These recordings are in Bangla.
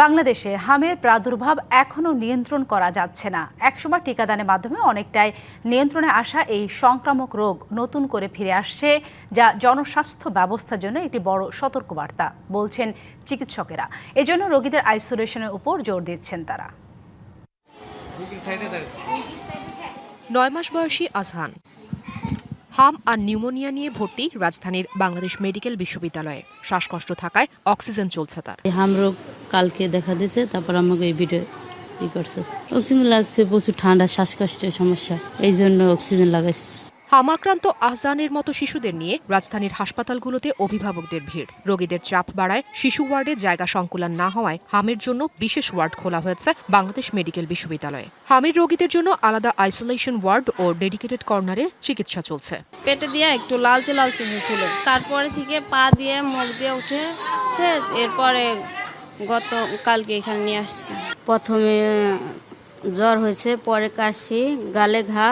বাংলাদেশে হামের প্রাদুর্ভাব এখনও নিয়ন্ত্রণ করা যাচ্ছে না। একসময় টিকাদানের মাধ্যমে অনেকটাই নিয়ন্ত্রণে আসা এই সংক্রামক রোগ নতুন করে ফিরে আসছে, যা জনস্বাস্থ্য ব্যবস্থার জন্য একটি বড় সতর্কবার্তা বলছেন চিকিৎসকেরা। এজন্য রোগীদের আইসোলেশনের উপর জোর দিচ্ছেন তারা। 9 মাস বয়সী আজহান হাম আর নিউমোনিয়া নিয়ে ভর্তি রাজধানীর বাংলাদেশ মেডিকেল বিশ্ববিদ্যালয়ে। শ্বাসকষ্ট থাকায় অক্সিজেন চলছে তার। হাম রোগ কালকে দেখা দিয়েছে, তারপর আমাকে এই ভিডিও করছে। অক্সিজেন লাগছে, প্রচুর ঠান্ডা, শ্বাসকষ্টের সমস্যা, এই জন্য অক্সিজেন লাগাইছে। হাম আক্রান্ত আহজানের মতো শিশুদের নিয়ে রাজধানীর হাসপাতালগুলোতে অভিভাবকদের ভিড়। রোগীদের চাপ বাড়ায় শিশু ওয়ার্ডে জায়গা সংকুলান না হওয়ায় হামের জন্য বিশেষ ওয়ার্ড খোলা হয়েছে বাংলাদেশ মেডিকেল বিশ্ববিদ্যালয়ে। হামের রোগীদের জন্য আলাদা আইসোলেশন ওয়ার্ড ও ডেডিকেটেড কর্নারে চিকিৎসা চলছে। পেটে দিয়ে একটু লালচে লালচে হয়েছিল, তারপরে থেকে পা দিয়ে মুখ দিয়ে উঠেছে, এরপরে কালকে এখানে নিয়ে আসছি। প্রথমে জ্বর হয়েছে, পরে কাশি, গালে ঘা,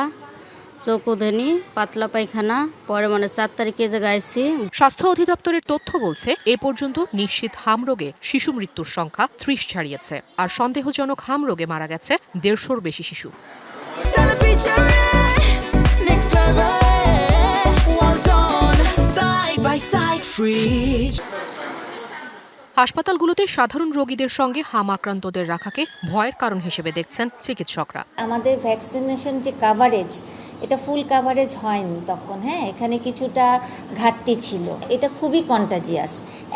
চোখুধনি, পাতলা পায়খানা, পরে 4 তারিখে যে গাইছি। স্বাস্থ্য অধিদপ্তরের তথ্য বলছে এ পর্যন্ত নিশ্চিত হাম রোগে শিশু মৃত্যুর সংখ্যা 30 ছাড়িয়েছে, আর সন্দেহজনক হাম রোগে মারা গেছে 150-র বেশি শিশু। হাসপাতালগুলোতে সাধারণ রোগীদের সঙ্গে হাম আক্রান্তদের রাখাকে ভয়ের কারণ হিসেবে দেখছেন চিকিৎসকরা। আমাদের ভ্যাকসিনেশন যে কাভারেজ, এটা ফুল কাভারেজ হয়নি তখন। এখানে কিছুটা ঘাটতি ছিল। এটা খুবই কন্টাজিয়াস।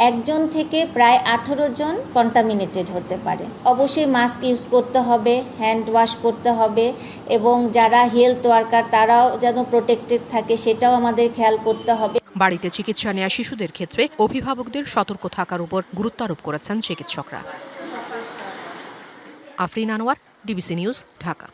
একজন থেকে প্রায় 18 জন কন্টামিনেটেড হতে পারে। অবশ্যই মাস্ক ইউজ করতে হবে, হ্যান্ড ওয়াশ করতে হবে, এবং যারা হেলথ ওয়ার্কার তারাও যেন প্রোটেক্টেড থাকে সেটাও আমাদের খেয়াল করতে হবে। বাড়িতে চিকিৎসা নেওয়া শিশুদের ক্ষেত্রে অভিভাবকদের সতর্ক থাকার উপর গুরুত্ব আরোপ করেছেন চিকিৎসকরা। Afrin Anwar, DBC news, Dhaka.